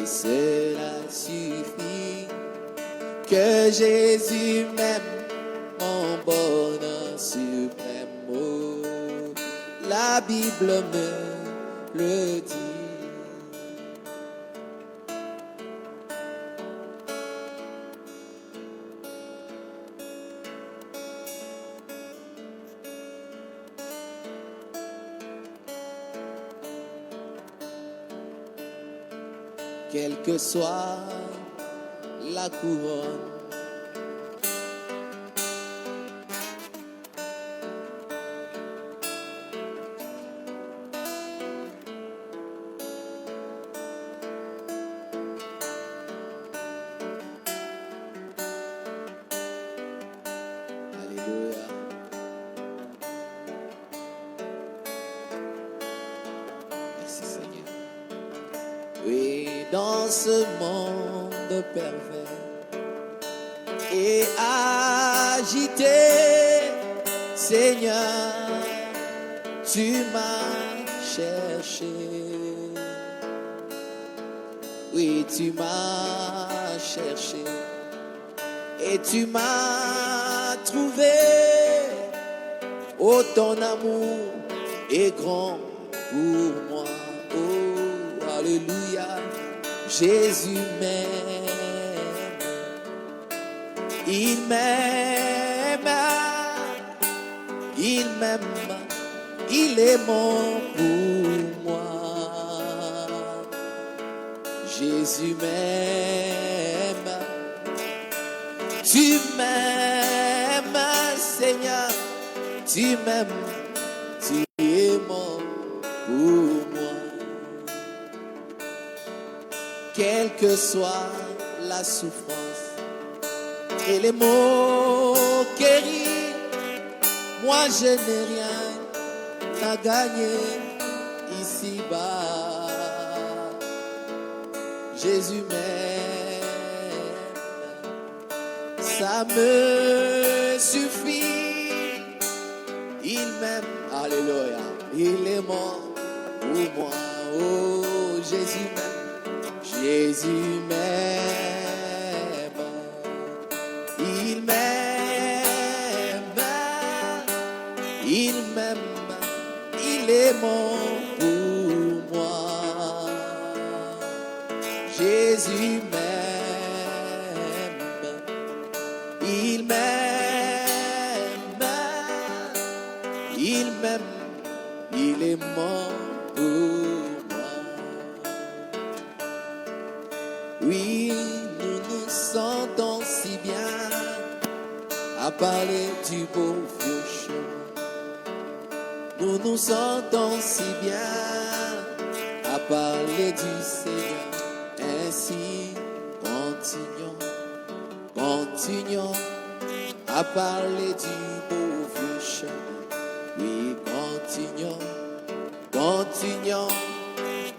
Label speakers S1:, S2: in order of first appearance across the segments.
S1: et cela suffit. Que Jésus m'aime, mon bonheur suprême. Oh, la Bible me le dit. Quelle que soit la couronne, alléluia. Merci Seigneur. Oui, dans ce monde pervers et agité, Seigneur, tu m'as cherché. Oui, tu m'as cherché et tu m'as trouvé. Oh, ton amour est grand pour moi. Oh, alléluia. Jésus m'aime, il m'aime, il m'aime, il est mort pour moi. Jésus m'aime, tu m'aimes, Seigneur, tu m'aimes, tu es mort pour moi. Quelle que soit la souffrance et les moqueries, moi je n'ai rien à gagner ici-bas. Jésus m'aime, ça me suffit. Il m'aime, alléluia, il est mort pour moi. Oh, Jésus m'aime. Jésus m'aime, il m'aime, il m'aime, il est mort pour moi. Jésus m'aime, il m'aime, il m'aime, il est mort pour moi. Oui, nous nous sentons si bien à parler du beau vieux chemin. Nous nous sentons si bien à parler du Seigneur. Ainsi, continuons à parler du beau vieux chemin. Oui, continuons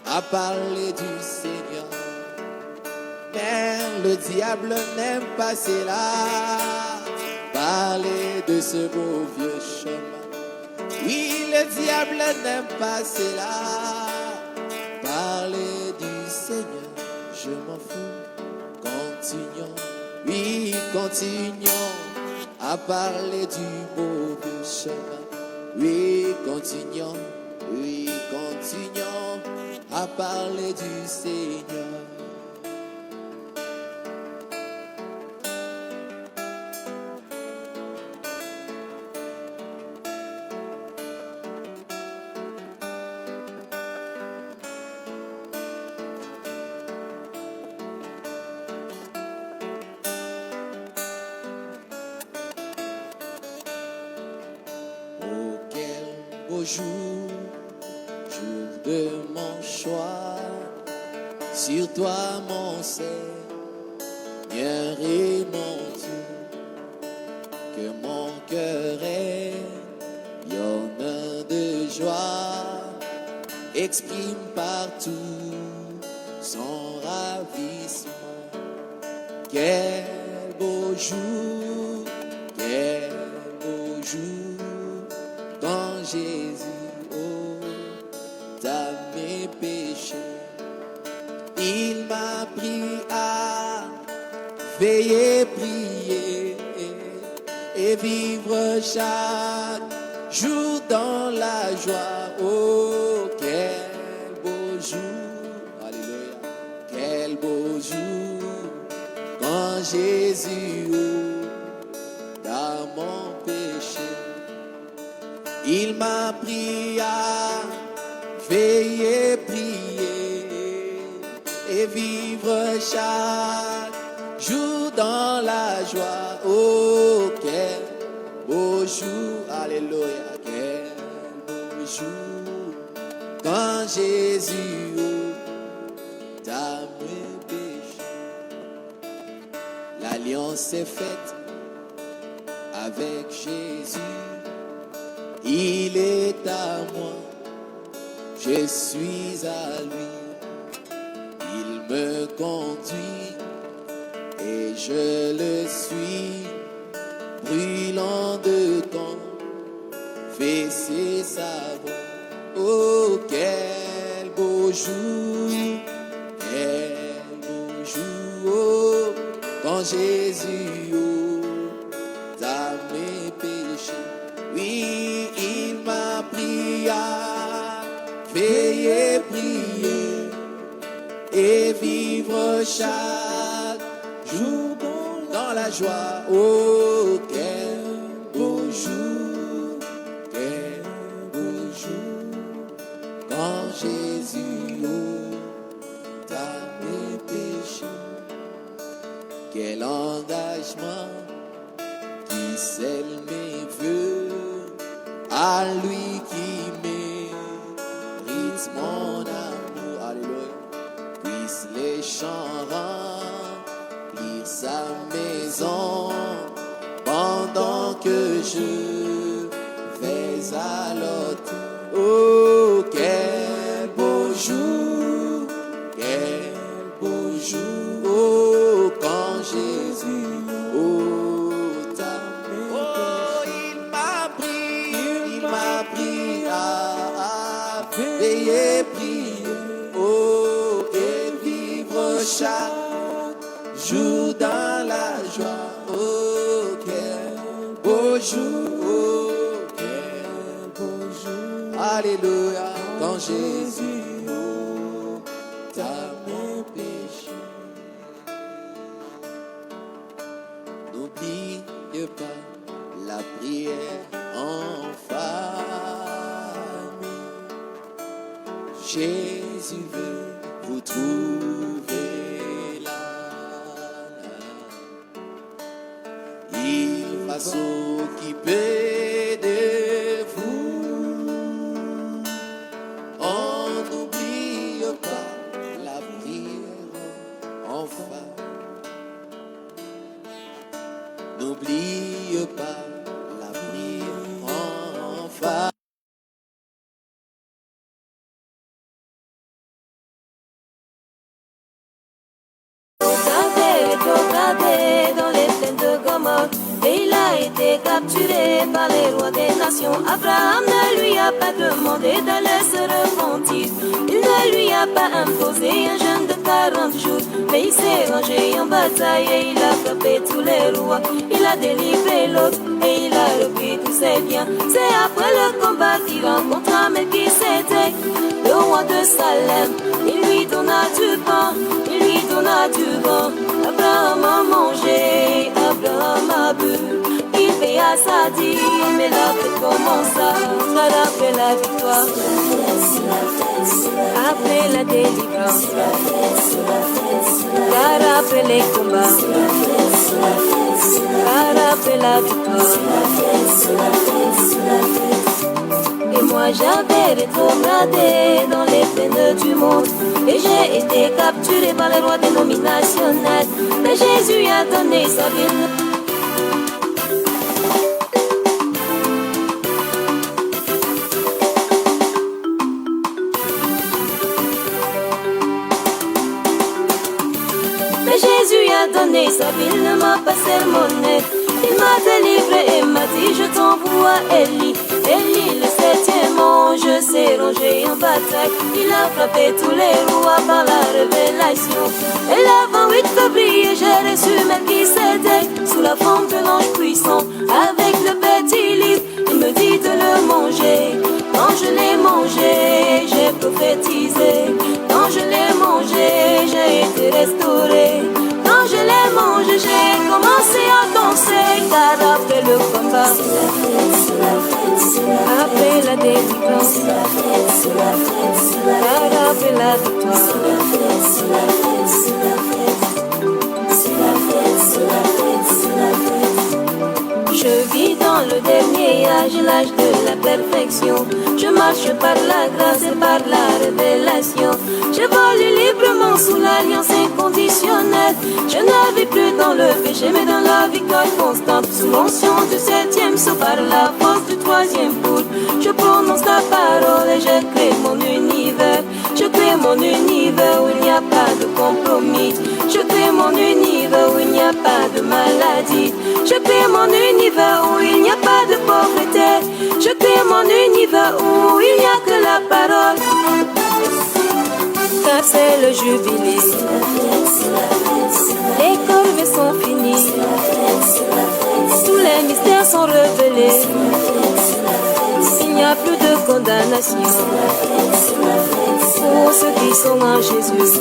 S1: à parler du Seigneur. Mais le diable n'aime pas cela, parler de ce beau vieux chemin. Oui, le diable n'aime pas cela, parler du Seigneur. Je m'en fous, oui, continuons à parler du beau vieux chemin. Oui, continuons à parler du Seigneur. Jour de mon choix, sur toi mon Seigneur et mon Dieu, que mon cœur rayonne de joie, exprime partout son ravissement. Quel beau jour, quand Jésus ôta mes péchés. Il Il m'a appris à veiller, prier et vivre chaque jour dans la joie. Oh, quel beau jour, alléluia, quel beau jour, quand Jésus dans mon péché, il m'a appris à veiller, prier et vivre chaque jour dans la joie. Oh, quel beau jour, alléluia, quel beau jour, quand Jésus t'a mes péchés. L'alliance est faite avec Jésus, il est à moi, je suis à lui, il me conduit et je le suis, brûlant de fait ses savons. Oh, quel beau jour, oh, quand Jésus t'a mes péchés. Oui, il m'a appris à veiller, prier et vivre chaque jour dans la joie. Oh, quel beau jour, quand Jésus t'a mes péchés. Quel engagement qui scelle mes vœux, à lui qui mérite mon amour. Alléluia. Puisse les chants remplir sa maison pendant que je vais à l'autre. Oh, quel beau jour, oh, quand Jésus, oh, t'a il m'a appris à veiller, prier, oh, et vivre chaque jour dans la joie. Oh, quel beau jour, alléluia, quand Jésus t'a mes péchés. N'oublie pas la prière en famille. Jésus veut vous trouver là. Il va s'occuper de vous. On n'oublie pas la prière en famille. N'oublie pas la prière en famille.
S2: Dans les plaines de Gomorrhe, et il a été capturé par les rois des nations. Abraham ne lui a pas demandé d'aller se repentir. Il ne lui a pas imposé un jeûne de 40 jours, mais il s'est rangé en bataille et il a frappé tous les rois. Il a délivré l'autre et il a repris tous ses biens. C'est après le combat qu'il rencontra Melchisédek, le roi de Salem. Il lui donna du pain, il lui donna du vin. Abraham a mangé, Abraham a bu. Il paya sa dîme et la fête commença. Après la victoire, après la délivrance, car après les combats, car après la victoire. Et moi j'avais rétrogradé dans les plaines du monde, et j'ai été capturé par les rois dénominationnels. Mais Jésus a donné sa vie. Mais Jésus a donné sa vie, il ne m'a pas sermonné. Il m'a délivré et m'a dit je t'envoie Élie, Élie le 7e mange s'est rangé en bataille. Il a frappé tous les rois par la révélation. Et le 28 février, j'ai reçu Melchisédek sous la forme de l'ange puissant. Avec le petit livre, il me dit de le manger. Quand je l'ai mangé, j'ai prophétisé. Quand je l'ai mangé, j'ai été restauré. Quand je l'ai mangé, j'ai commencé à danser. Car après le combat, après la délivrance, car après la victoire, je vis dans le dernier âge, l'âge de la perfection. Je marche par la grâce et par la révélation. Je vole librement sous l'alliance inconditionnelle. Je ne vis plus dans le péché mais dans la victoire constante. Sous l'onction du 7e saut par la force du 3e poule. Je prononce ta parole et je crée mon univers. Je crée mon univers où il n'y a pas de compromis. Je crée mon univers où il n'y a pas de maladie. Je crée mon univers où il n'y a pas de pauvreté. Je crée mon univers où il n'y a que la parole. Car c'est le jubilé. Les corvées sont finies. Tous les mystères sont révélés. Il n'y a plus de condamnation pour ceux qui sont en Jésus.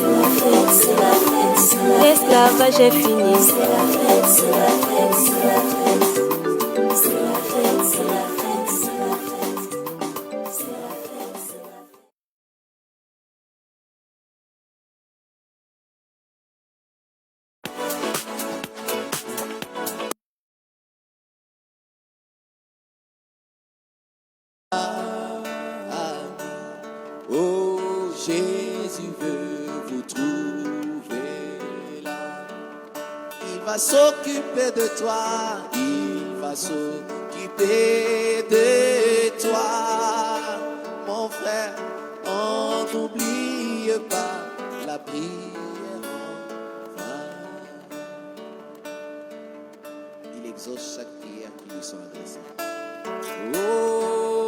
S2: L'esclavage est fini.
S1: Oh, Jésus veut vous trouver là. Il va s'occuper de toi. Il va s'occuper de toi. Mon frère, on n'oublie pas la prière en vain. Il exauce chaque prière qui lui sont adressées. Oh,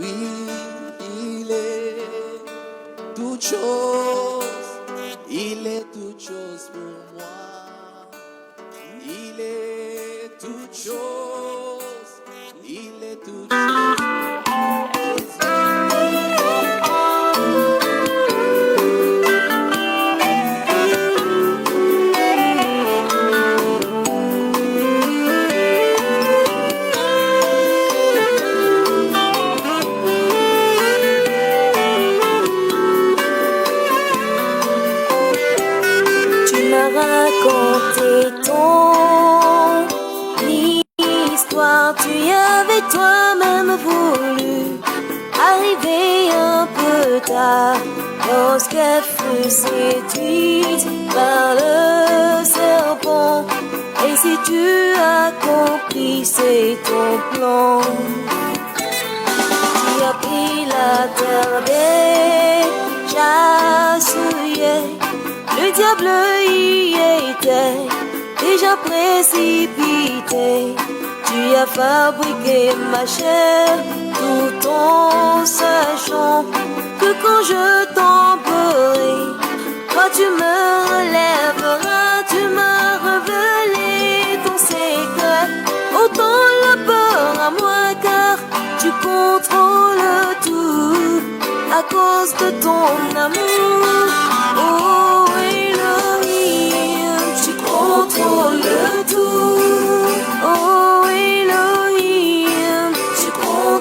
S1: oui, il est toute chose, il est toute chose pour moi. Il est toute chose, il est toute chose.
S2: Raconter ton histoire, tu y avais toi-même voulu arriver un peu tard lorsqu'elle fut séduite par le serpent. Et si tu as compris, c'est ton plan. Tu as pris la terre déjà souillée. Le diable y était déjà précipité. Tu as fabriqué ma chair tout en sachant que quand je tomberai, toi tu me relèveras. Tu m'as révélé ton secret. Autant la peur à moi car tu contrôles tout à cause de ton amour. Oh Elohim, tu contrôles tout. Oh Elohim,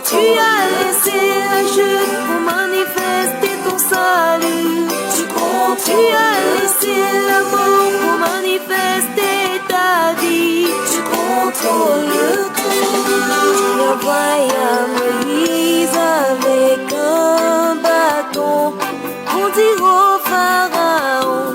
S2: tu as laissé la chute pour manifester ton salut. Tu as laissé la mort pour manifester ta vie. Tu contrôles tout. Tu as envoyé Moïse avec un bâton pour dire au Pharaon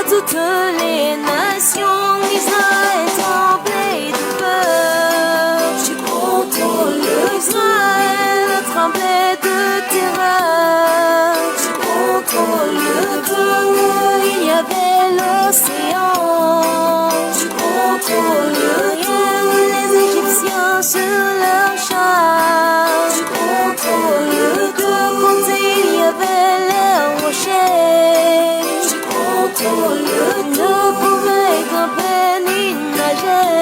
S2: toutes les nations, Israël tremblait de peur. Tu contrôles Israël, tremblait de terreur. Tu contrôles tout, il y avait l'océan. Tu contrôles rien, les Égyptiens sur leur char. Tu contrôles tout, quand il y avait les rochers. Tu contrôles tout, ne pouvait grimper ni nager.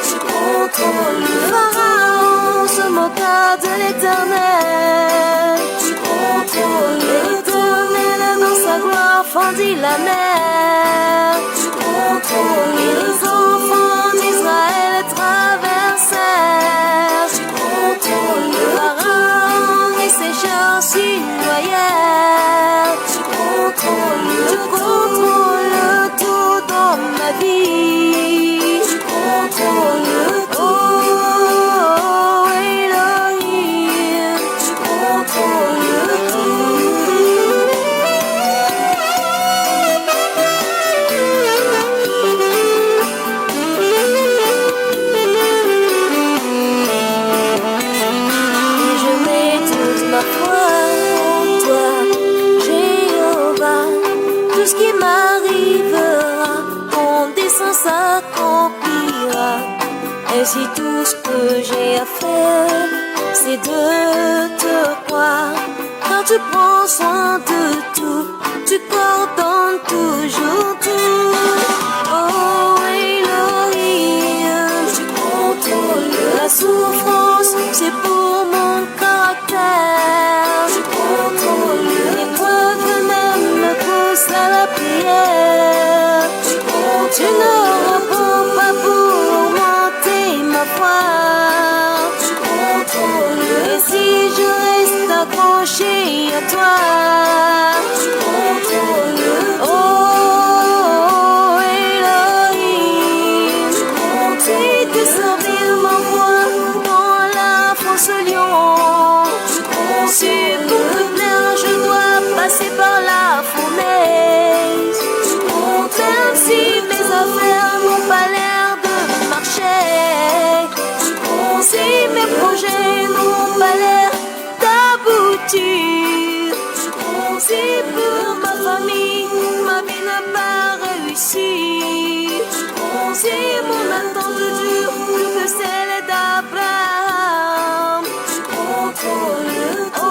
S2: Tu contrôles Pharaon, se moqua de l'Éternel. Tu contrôles l'Éternel, dans sa gloire fendit la mer. Tu contrôles les enfants d'Israël traversèrent. Tu contrôles Pharaon et ses chars s'y noyèrent. Tu contrôles tout dans ma vie. Tu contrôles tout. Oh, Elohim, tu contrôles tout. Je mets toute ma foi en toi, Jéhovah. Tout ce qui m'arrivera, ton dessein s'accomplira. Ainsi tout ce que j'ai à faire, c'est de te croire. Car tu prends soin de tout, tu coordonnes toujours tout. Oh Elohim, tu contrôles la souffrance, c'est pour mon caractère. Tu contrôles l'épreuve même me pousse à la prière. Tu ne réponds pas pour augmenter ma foi. Tu contrôles. Et si je reste accroché à toi, tu contrôles. Oh Elohim, tu contrôles. Et de servir ma voix dans la fosse lion. Tu contrôles. Si pour te plaire je dois passer par la fournaise. Tu contrôles. Même si mes affaires n'ont pas l'air de marcher. Tu contrôles. Si mes projets n'ont pas l'air d'aboutir. Tu contrôle. Si pour ma famille ma vie n'a pas réussi. Tu contrôle. Si mon attente dure plus que celle d'Abraham. Tu contrôles. Oh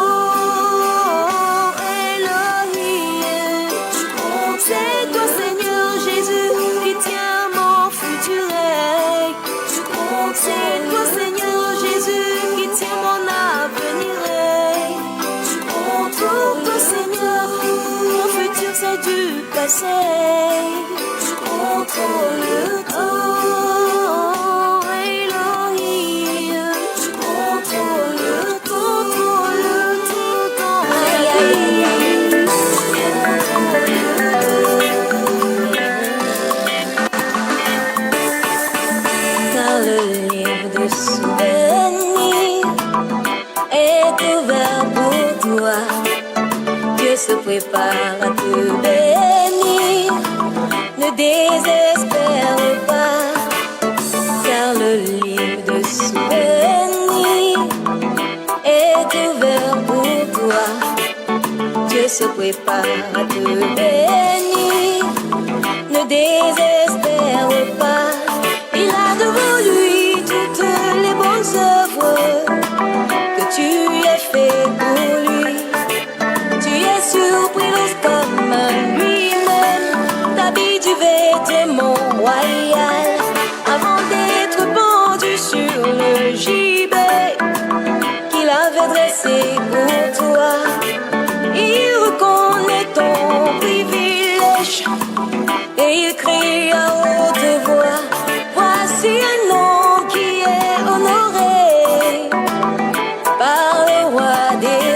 S2: Elohim, tu contrôles. C'est toi Seigneur Jésus qui tiens mon futur règne. Tu contrôles. C'est toi Seigneur Jésus qui tient mon avenir règne. Tu contrôles. Toi Seigneur, mon futur c'est du passé. Tu contrôles. Oh Elohim, tu contrôles tout dans ma vie. Car le livre de souvenirs est ouvert pour toi. Dieu se prépare à te bénir. Ne désespère pas, car le livre de souvenirs est ouvert pour toi. Dieu se prépare à te bénir. Ne désespère pas, il a devant lui toutes les bonnes œuvres que tu as fait pour lui. Tu es surpris lorsqu'homme lui-même t'habille du vêtement royal avant d'être pendu sur le gibet qu'il avait dressé pour toi. Il reconnaît ton privilège et il crie à haute voix: voici un nom qui est honoré par le roi des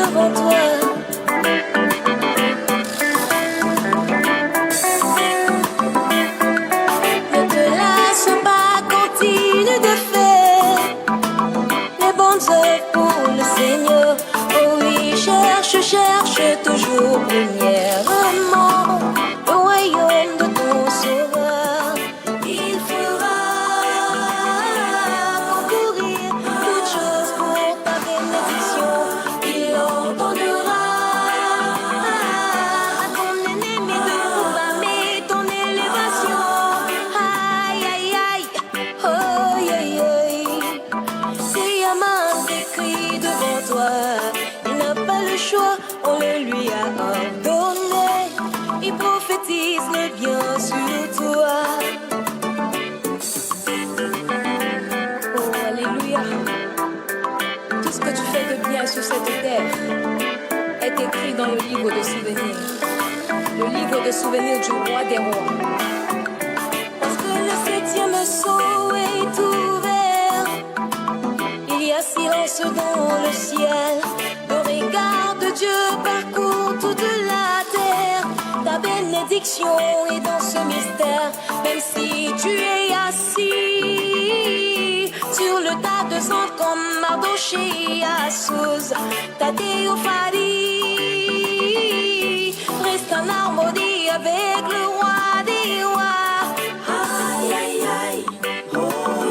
S2: devant toi. Ne te lasse pas, continue de faire les bonnes œuvres pour le Seigneur. Oh oui, cherche toujours premièrement le royaume de ton Sauveur. Il fera concourir toutes choses pour ta bénédiction. Il ordonnera à ton ennemi de proclamer ton élévation. Aïe, aïe, aïe, oh, aïe, aïe. C'est Yaman écrit devant toi. Il n'a pas le choix, on le lui a ordonné. Il prophétise le bien sur toi. Oh, alléluia. Tout ce que tu fais de bien sur cette terre est écrit dans le livre de souvenirs. Le livre de souvenirs du roi des rois. Parce que le 7e sceau est ouvert, il y a silence dans le ciel. Le regard de Dieu parcourt toute la terre. Ta bénédiction est dans ce mystère. Même si tu es assis sur le tas de sang comme Mardoché à Souz, ta théophanie reste en harmonie avec le roi des rois. Aïe, aïe, aïe, oh,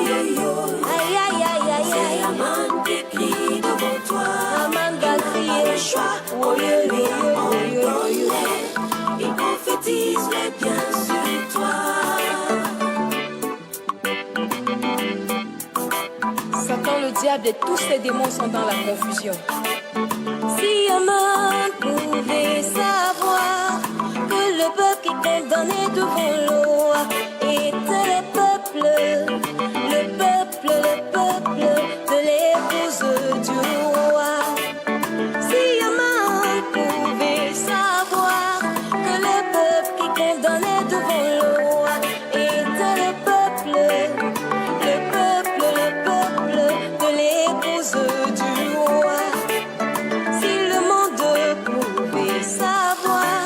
S2: yo, yo. Aïe, aïe, aïe, aïe, aïe. Yaman qui crie devant toi. Yaman va crier le choix. Oh, yo, yo, yo, yo, yo. Il prophétise le bien sur toi. Satan, le diable et tous ses démons sont dans la confusion. Si Yaman pouvait savoir que le peuple qui est condamné devant l'eau était le peuple de l'épouse du roi. Si Yaman pouvait savoir que le peuple qui est condamné devant l'eau était le peuple de l'épouse du roi. Si le monde pouvait savoir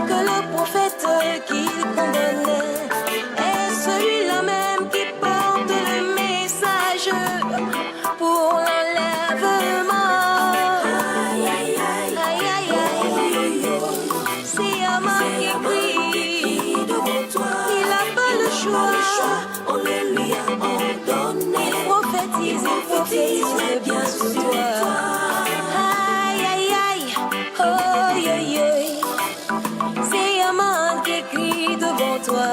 S2: que le prophète qu'il condamnait est celui-là même qui porte le message pour l'enlèvement. Aïe, aïe, aïe, aïe, aïe, aïe. C'est Yaman qui crie devant toi. Il n'a pas le choix, on le lui a ordonné. Il prophétise le bien sur toi. Aïe, aïe, aïe, oh, aïe, aïe. C'est Yaman qui crie devant toi.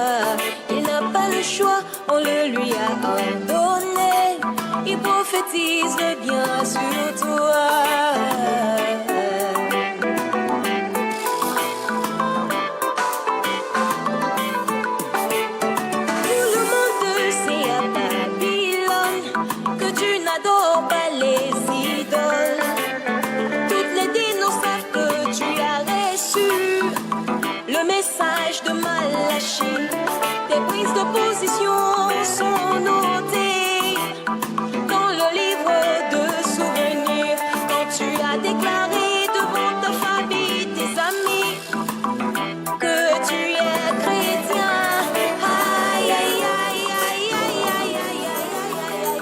S2: Il n'a pas le choix, on le lui a ordonné. Il prophétise le bien sur toi. Tout le monde sait à Babylone que tu n'adores pas les idoles. Toutes les dinos savent que tu as reçu le message de Malachi. Tes prises de position sont notées dans le livre de souvenirs. Quand tu as déclaré devant ta famille, tes amis, que tu es chrétien. Aïe, aïe, aïe, aïe, aïe, aïe, aïe, aïe, aïe, aïe.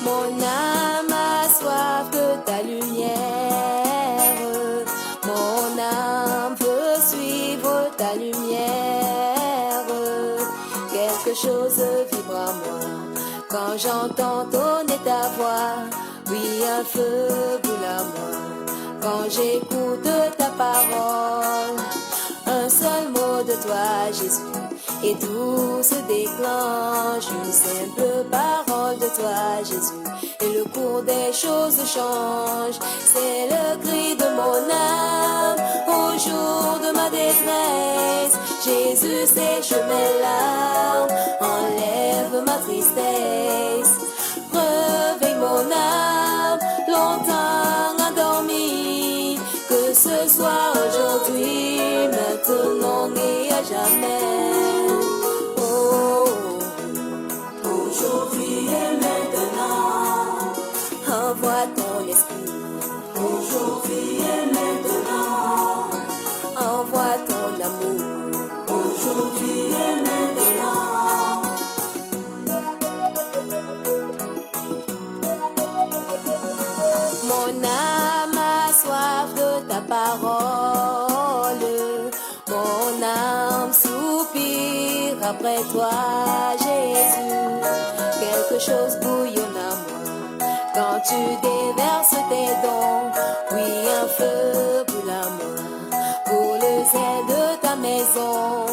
S2: Mon âme a soif de ta lumière. Mon âme veut suivre ta lumière. Quelque chose vibre en moi quand j'entends tonner ta voix. Oui, un feu brûle en moi quand j'écoute ta parole. Un seul mot de toi, Jésus, et tout se déclenche. Une simple parole de toi, Jésus, et le cours des choses change. C'est le cri de mon âme au jour de ma détresse. Jésus sèche mes larmes, enlève ma tristesse. Réveille mon âme, longtemps endormie, que ce soit aujourd'hui, maintenant et à jamais. Oh, aujourd'hui et maintenant, envoie ton esprit.
S3: Aujourd'hui et maintenant,
S2: Envoie ton amour.
S3: aujourd'hui et maintenant.
S2: Mon âme a soif de ta parole. Mon âme soupire après toi, Jésus. Quelque chose bouillonne à moi quand tu déverses tes dons. Oui, un feu brûle à moi pour le zèle de ta maison.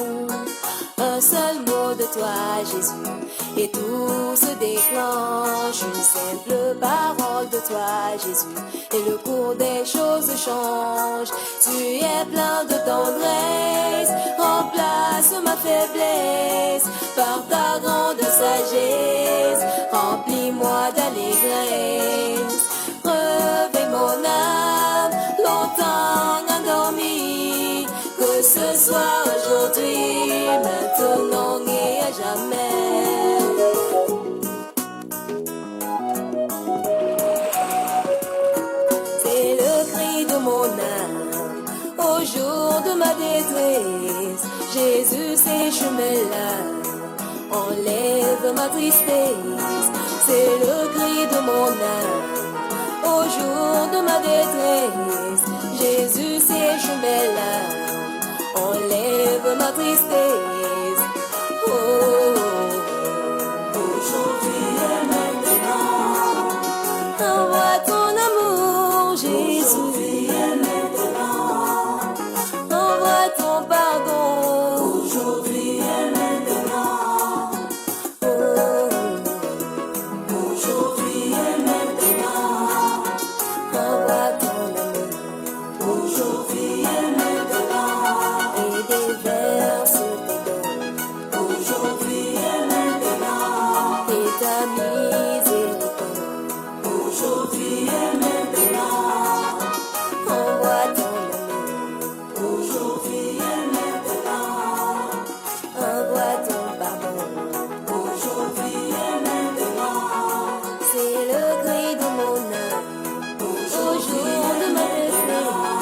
S2: Un seul mot de toi, Jésus, et tout se déclenche. Une simple parole de toi, Jésus, et le cours des choses change. Tu es plein de tendresse, remplace ma faiblesse par ta grande sagesse. Remplis-moi d'allégresse, réveille mon âme, longtemps endormie. Que ce soit aujourd'hui, maintenant et à jamais. C'est le cri de mon âme au jour de ma détresse. Jésus, ces chemins-là enlève ma tristesse. C'est le cri de mon âme au jour de ma détresse. Jésus, ces chemins-là enlève ma tristesse. Oh,
S3: Aujourd'hui et maintenant,
S2: envoie ton amour, Jésus.
S3: aujourd'hui et maintenant,
S2: Envoie ton pardon.
S3: aujourd'hui et maintenant,
S2: Oh,
S3: aujourd'hui et maintenant,
S2: envoie ton amour
S3: aujourd'hui et maintenant,
S2: et déverse tes dons
S3: aujourd'hui et maintenant,
S2: et ta miséricorde.
S3: aujourd'hui et maintenant,
S2: Envoie ton amour,
S3: aujourd'hui et maintenant,
S2: envoie ton pardon.
S3: aujourd'hui et maintenant,
S2: C'est le cri de mon âme au jour de ma détresse.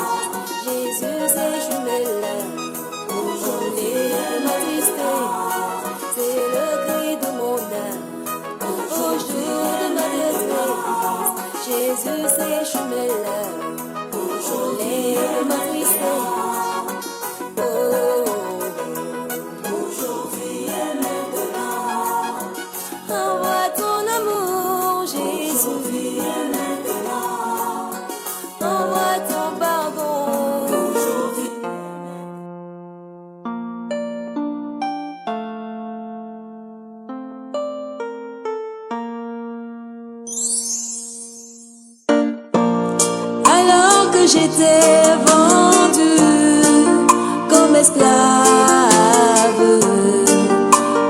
S2: Jésus, ces chemins-là enlève ma tristesse. C'est le cri de mon âme au jour de ma détresse. Jésus, ces chemins-là enlève ma tristesse. Oh,
S3: aujourd'hui et maintenant,
S2: envoie ton amour, Jésus.
S3: aujourd'hui et maintenant,
S2: Envoie ton pardon.
S3: aujourd'hui.
S2: Alors que j'étais vendue comme esclave,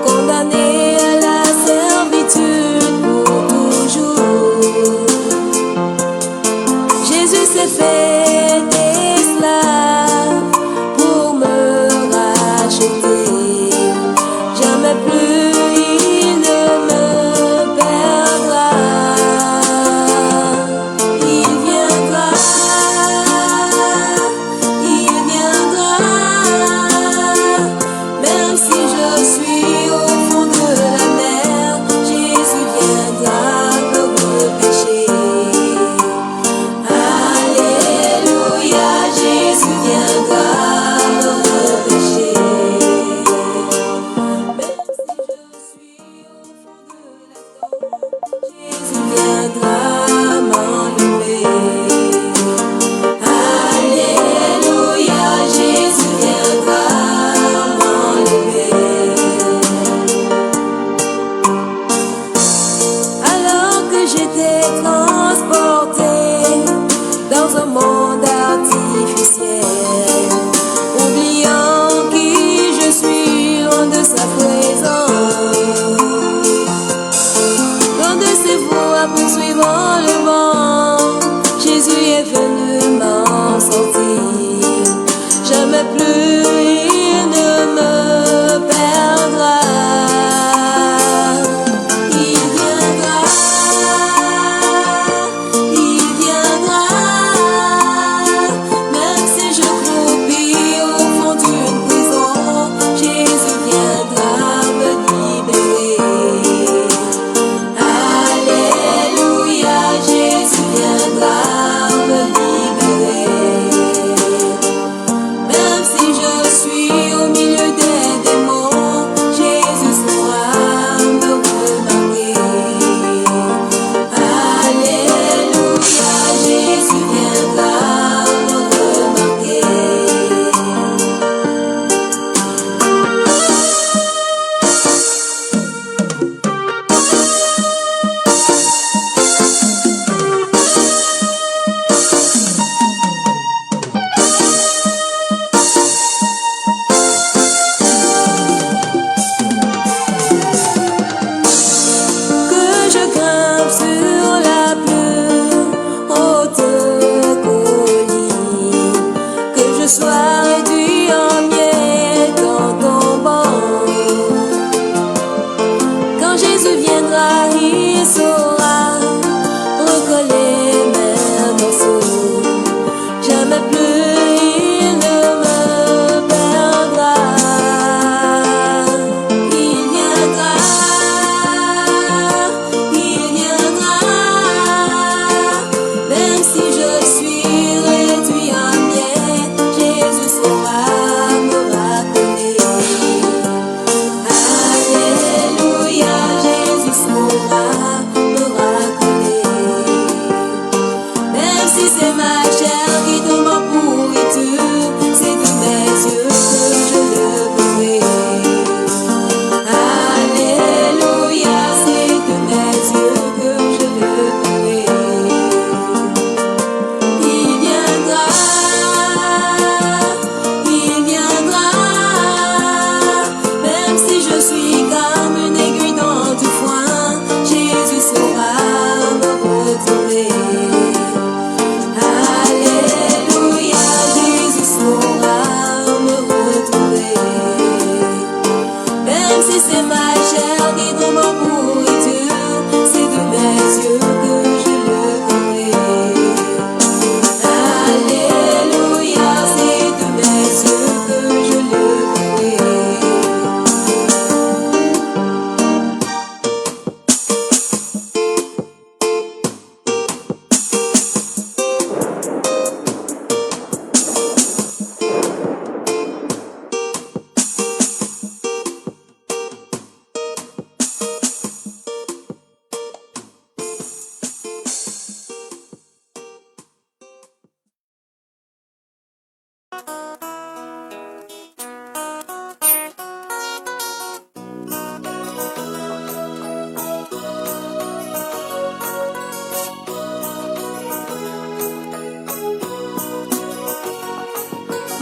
S2: condamnée à la servitude pour toujours, Jésus s'est fait esclave pour me racheter. Jamais plus il ne me perdra. Il viendra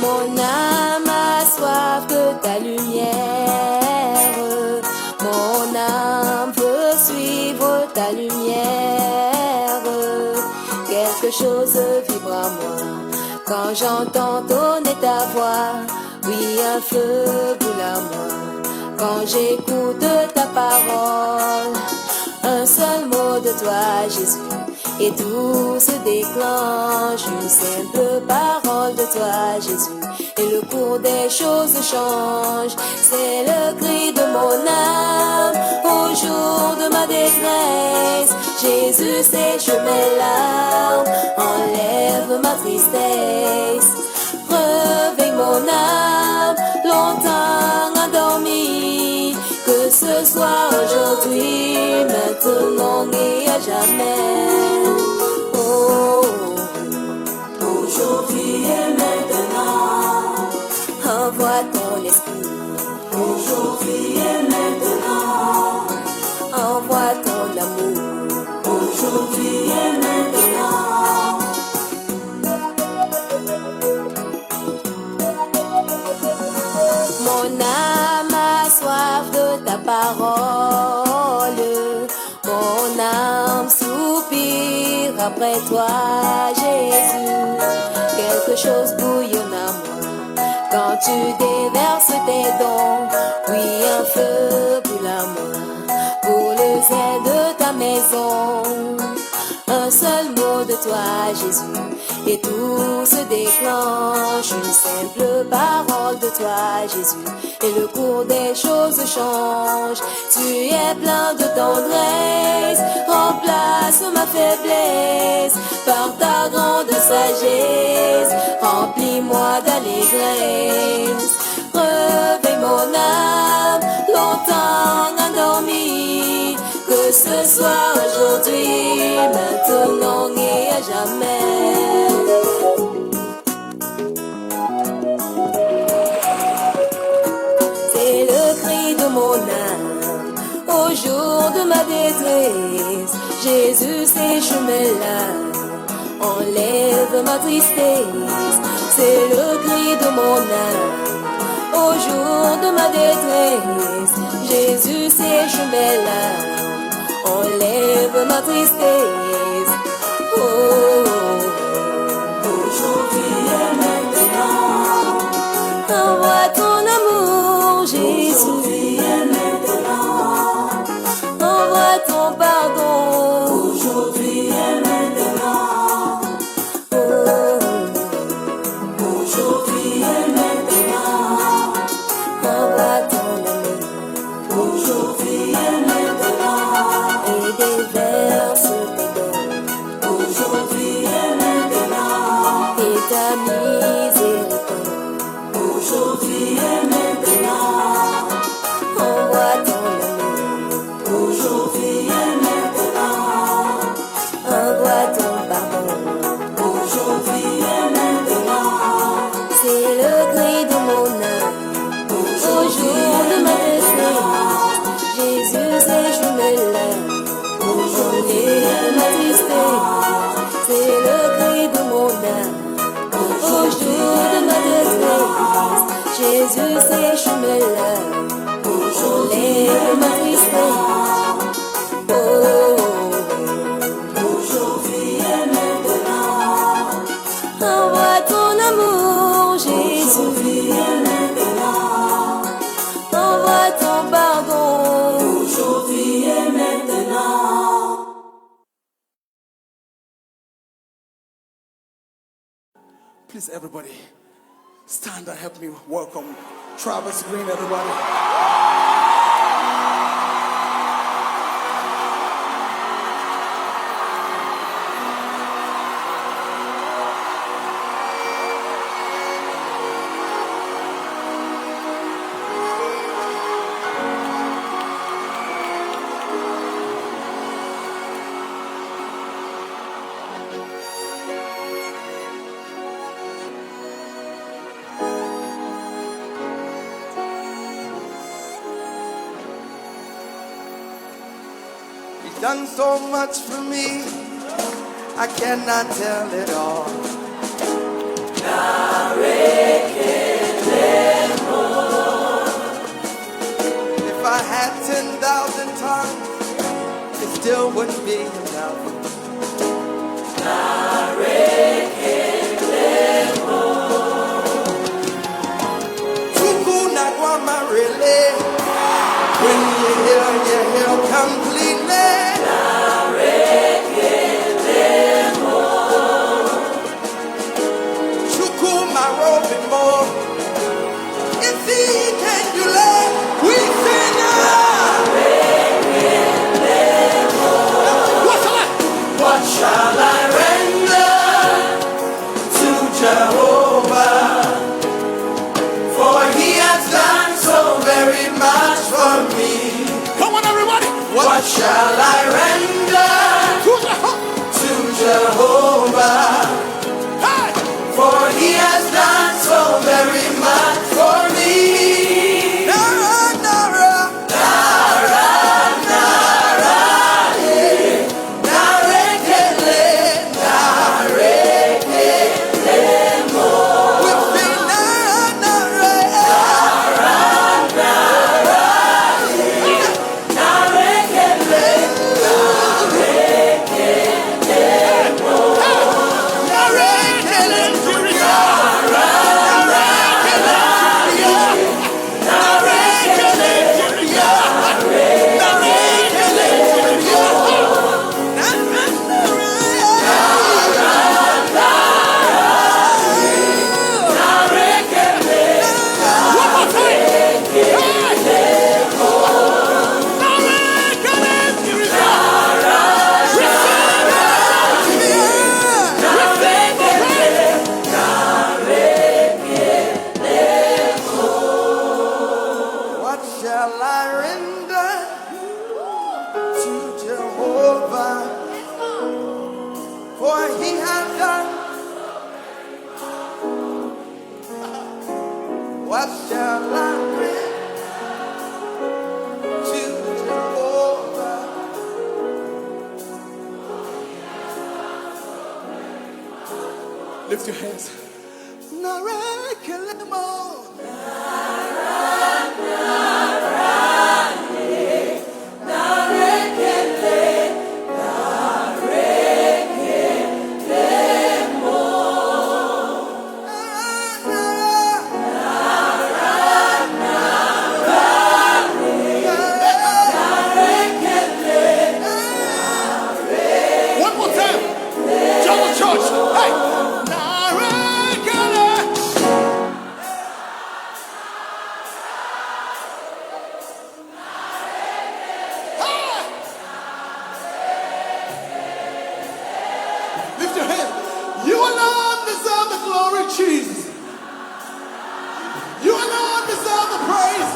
S2: Mon âme a soif de ta lumière. Mon âme veut suivre ta lumière. Quelque chose vibre à moi quand j'entends tonner ta voix. Oui, un feu brûle à moi quand j'écoute ta parole. Un seul mot de toi, Jésus, et tout se déclenche. Une simple parole de toi, Jésus, et le cours des choses change. C'est le cri de mon âme au jour de ma détresse. Jésus sèche mes larmes, enlève ma tristesse. Réveille mon âme, longtemps endormie, que ce soit aujourd'hui, maintenant et à jamais. Oh,
S3: Aujourd'hui et maintenant,
S2: envoie ton esprit.
S3: aujourd'hui et maintenant,
S2: Envoie ton amour.
S3: aujourd'hui et maintenant.
S2: Mon âme a soif de ta parole. Mon âme soupire après toi, Jésus. Quelque chose bouillonne à moi quand tu déverses tes dons. Oui, un feu brûle à moi pour le zèle de ta maison. Un seul mot de toi, Jésus, et tout se déclenche. Une simple parole de toi, Jésus, et le cours des choses change. Tu es plein de tendresse, remplace ma faiblesse par ta grande sagesse. Remplis-moi d'allégresse, réveille mon âme, longtemps endormie. Que ce soit aujourd'hui, maintenant et à jamais. C'est le cri de mon âme au jour de ma détresse. Jésus sèche mes larmes, enlève ma tristesse. C'est le cri de mon âme au jour de ma détresse. Jésus sèche mes larmes, enlève ma tristesse. Oh,
S3: Aujourd'hui et maintenant,
S2: envoie ton amour, Jésus.
S3: aujourd'hui et maintenant,
S2: Envoie ton pardon.
S3: aujourd'hui et maintenant,
S2: Oh,
S3: aujourd'hui et maintenant,
S2: envoie ton amour
S3: aujourd'hui et maintenant,
S2: et déverse tes dons
S3: aujourd'hui et maintenant,
S2: et ta miséricorde.
S3: aujourd'hui et maintenant,
S2: Envoie ton amour,
S3: aujourd'hui et maintenant,
S2: envoie ton pardon.
S3: aujourd'hui et maintenant,
S2: C'est le cri de mon âme au jour de ma détresse. Jésus sèche mes larmes, enlève ma tristesse. C'est le cri de mon âme au jour de ma détresse. Jésus sèche mes larmes, enlève ma tristesse. Oh,
S3: aujourd'hui et maintenant,
S2: envoie ton amour, Jésus.
S3: aujourd'hui et maintenant,
S2: Envoie ton pardon.
S3: aujourd'hui et maintenant.
S1: Please, everybody, stand and help me welcome Travis Green, everybody. He's done so much for me, I cannot tell it all. If I had 10,000 tongues, it still wouldn't be enough. Tuku Nagwama really. When you hear completely. Chuku my robe more. If he can you let we sing. What shall I render to Jehovah? For he has done so very much for me. Come on, everybody. What shall I render to Jehovah? Hey! For he has done so very much for me. Nara, Nara, Nara, Nara, Narekele, Narekele, mo. We sing Nara, Nara, Narekele, Narekele, what shall I render to Jehovah? For he has done. What shall I render to Jehovah? Lift your hands. Narekelemo. One more time. Jungle Church. Hey. Narekele. Lift your hand. You alone deserve the glory, Jesus. You alone deserve the praise.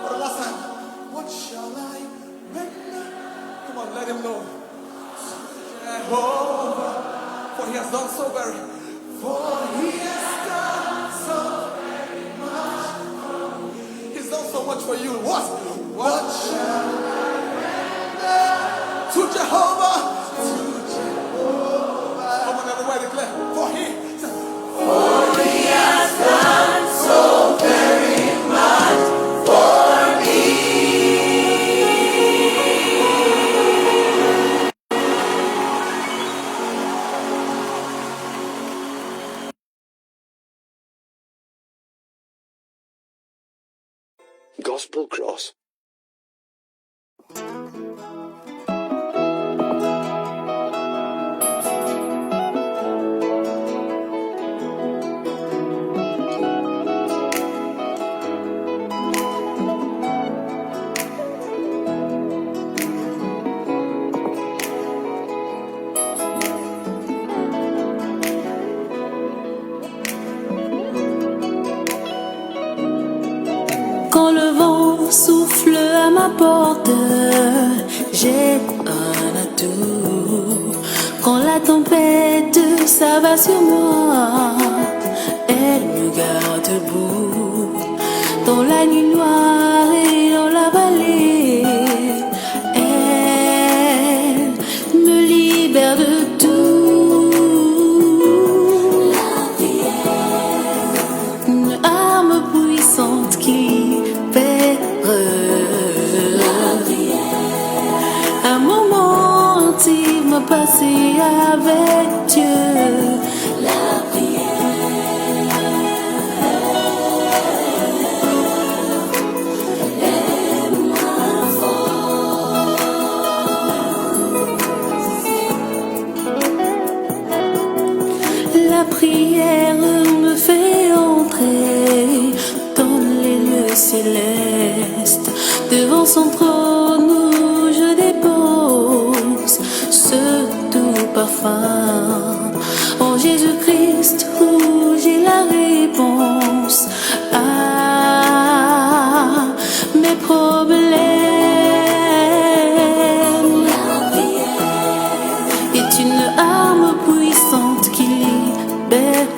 S1: For the last time, what shall I render? Come on, let him know. Jehovah, for he has done so very. For he has done so very much. He's done so much for you. What shall I render to Jehovah? To Jehovah. Come on, everybody declare. For he has done so very much for me.
S4: Gospel Cross.
S2: Quand le vent souffle à ma porte, j'ai un atout. Quand la tempête s'abat sur moi, elle me garde debout. Dans la nuit noire et dans la vallée,
S3: céleste. Devant son trône où je dépose ce doux parfum. En Jésus-Christ où j'ai la réponse à mes problèmes. Est une arme puissante qui libère.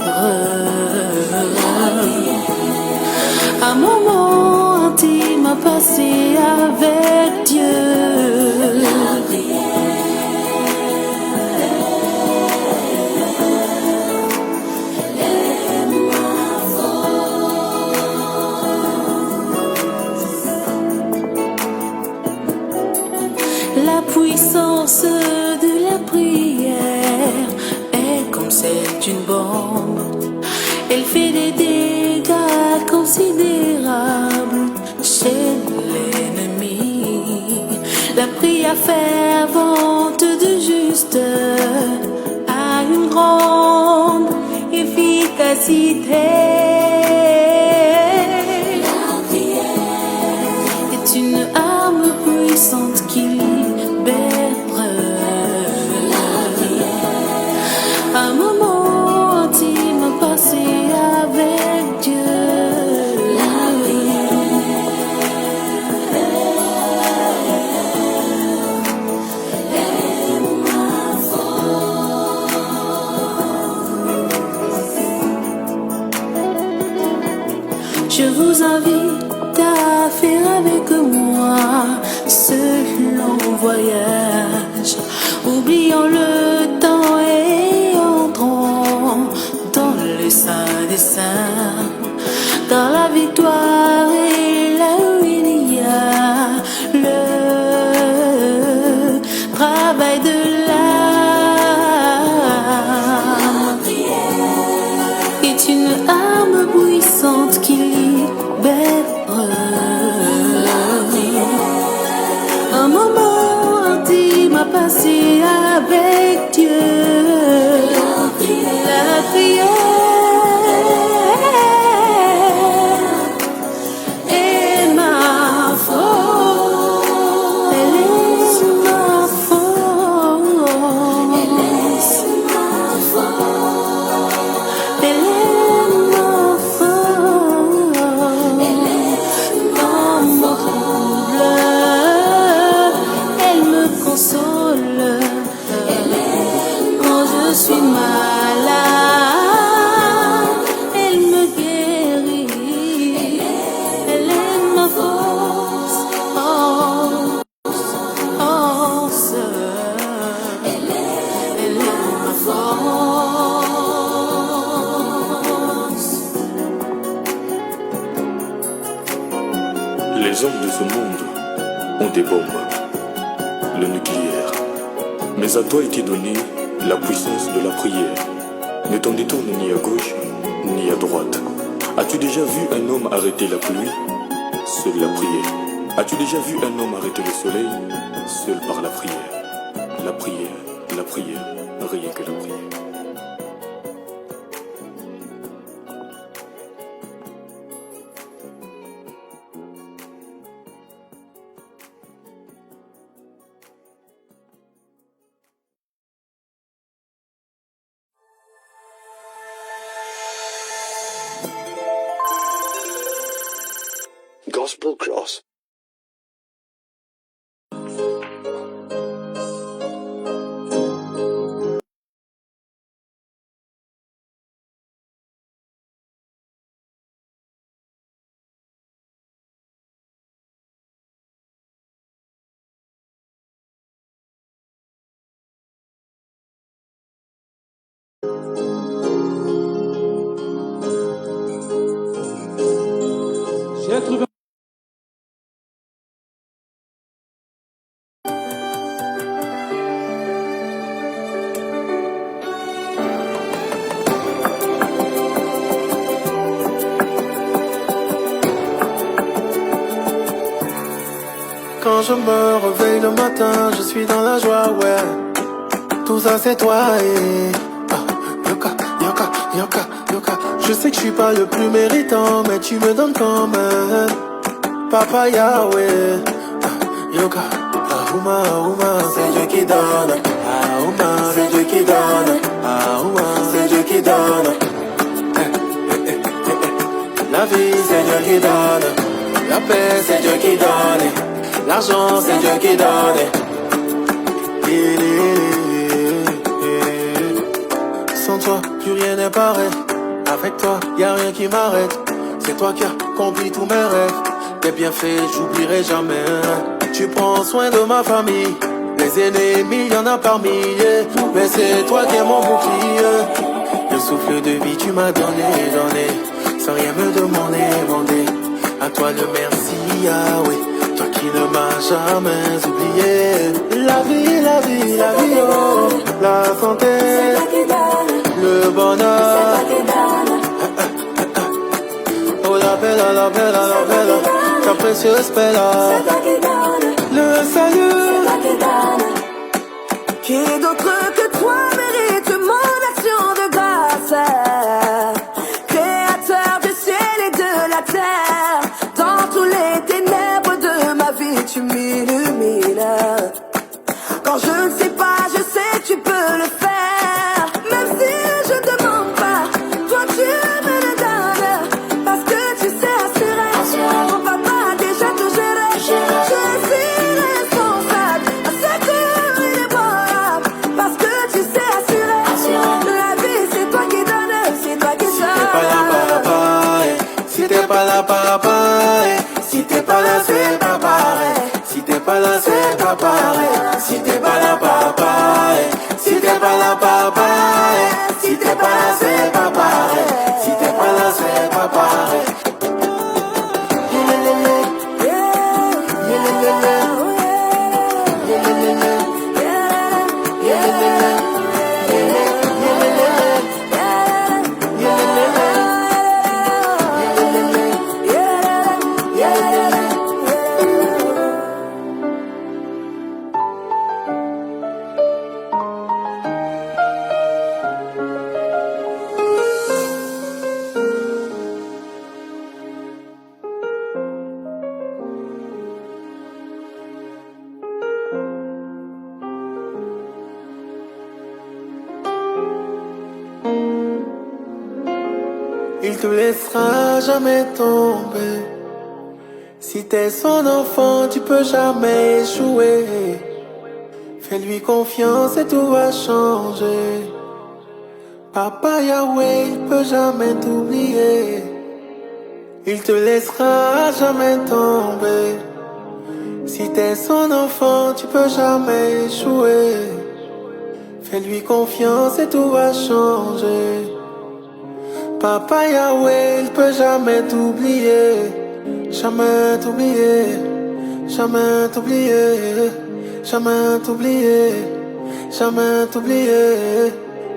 S3: Un moment intime à passer avec Dieu. La puissance de la prière est comme celle d'une bombe. Elle fait des dégâts considérables chez l'ennemi. La prière fervente de juste a une grande efficacité. La prière est une arme puissante qui libère. Un moment intime passé avec Dieu. Je vous invite à faire avec moi ce long voyage, oubliant le temps et entrant dans le sein des saints, car la victoire est là où il y a le travail de l'âme. Est une arme puissante qui libère. Un moment intime à passer avec Dieu. La prière est ma force. Elle est ma force. Elle est ma force. Elle est ma force. Elle est dans mon trouble. Elle me console. Quand je suis malade, elle me guérit. Elle est ma force. Elle est ma force.
S4: Les hommes de ce monde ont des bombes, le nucléaire. Mais à toi été donné la puissance de la prière. Ne t'en détourne ni à gauche, ni à droite. As-tu déjà vu un homme arrêter la pluie? Seule la prière. As-tu déjà vu un homme arrêter le soleil? Seul par la prière. La prière, rien que la prière.
S5: Gospel Cross.
S6: J'ai trouvé.
S7: Quand je me réveille le matin, je suis dans la joie, ouais. Tout ça c'est toi et yoka, yoka, yoka, yoka. Je sais que je suis pas le plus méritant, mais tu me donnes quand même Papa Yahweh. Yoka, Aouma, Aouma, c'est Dieu qui donne. Aouma, c'est Dieu qui donne. Aouma, c'est Dieu qui donne. La vie, c'est Dieu qui donne. La paix, c'est Dieu qui donne. L'argent, c'est Dieu qui donne. Sans toi, plus rien n'est pareil. Avec toi, y a rien qui m'arrête. C'est toi qui as accompli tous mes rêves. Tes bienfaits, j'oublierai jamais. Tu prends soin de ma famille. Les ennemis, y en a par milliers. Mais c'est toi qui es mon bouclier. Le souffle de vie, tu m'as donné. Sans rien me demander. À toi le merci, Yahweh. Toi qui ne m'as jamais oublié. La vie, oh. La santé, le bonheur. Oh la belle, ta précieuse belle. Le salut.
S3: Qui d'autre que toi mérite mon action de grâce? Créateur du ciel et de la terre, dans tous les ténèbres de ma vie, tu m'illumines. Quand je ne sais pas, je sais que tu peux le faire. Même si je ne demande pas, toi tu me le donnes. Parce que tu sais assurer, mon papa a déjà tout géré. Je suis responsable, à ce que il est bon. Parce que tu sais assurer, la vie c'est toi qui donnes, c'est toi qui donnes.
S7: Si t'es pas là, papa, si t'es pas là, c'est pas pareil. Si t'es pas là, c'est pas pareil. Si t'es pas là, papa, si t'es pas là, papa, si t'es pas là, c'est pas pareil. Si t'es pas là, c'est pas pareil. Il te laissera jamais tomber. Si t'es son enfant, tu peux jamais échouer. Fais-lui confiance et tout va changer. Papa Yahweh, il peut jamais t'oublier. Il te laissera jamais tomber. Si t'es son enfant, tu peux jamais échouer. Fais-lui confiance et tout va changer. Papa Yahweh, il peut jamais t'oublier. Jamais t'oublier. Jamais t'oublier. Jamais t'oublier. Jamais t'oublier.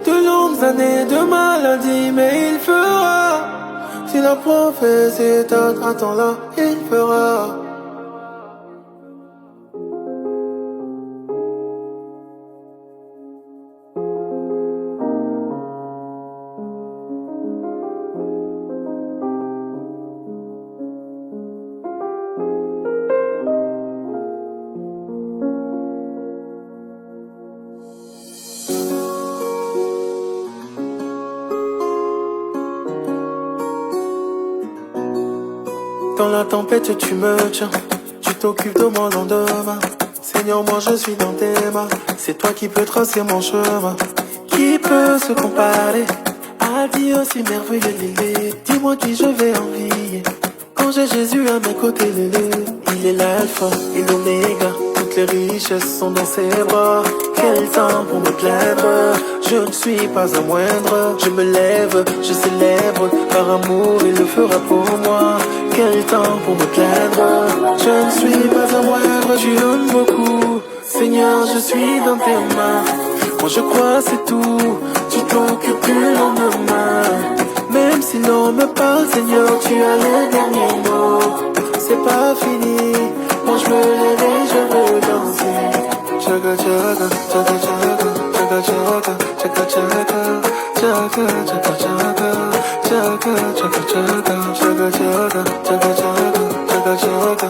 S7: De longues années de maladie, mais il fera. Si la prophétie t'attend là, il fera. Dans la tempête tu me tiens, tu t'occupes de mon lendemain. Seigneur, moi je suis dans tes mains. C'est toi qui peux tracer mon chemin. Qui peut se comparer à Dieu aussi merveilleux, Lélé? Dis-moi qui je vais envier quand j'ai Jésus à mes côtés, Lélé. Il est l'alpha et l'oméga, toutes les richesses sont dans ses bras. Quel temps pour me plaindre, je ne suis pas un moindre. Je me lève, je célèbre, par amour il le fera pour moi. Quel temps pour me plaindre, je ne suis pas un moindre. Tu donnes beaucoup, Seigneur, je suis dans tes mains. Moi je crois c'est tout, tu t'occupes du lendemain. Même si l'on me parle, Seigneur, tu as le dernier mot. C'est pas fini, moi je me lève et je veux danser. Chaga chaga, chaga chaga, chaga chaga, chaga chaga, chaga chaga chaga, chaga chaga chaga, chaga chaga, chaga chaga, chaga chaga.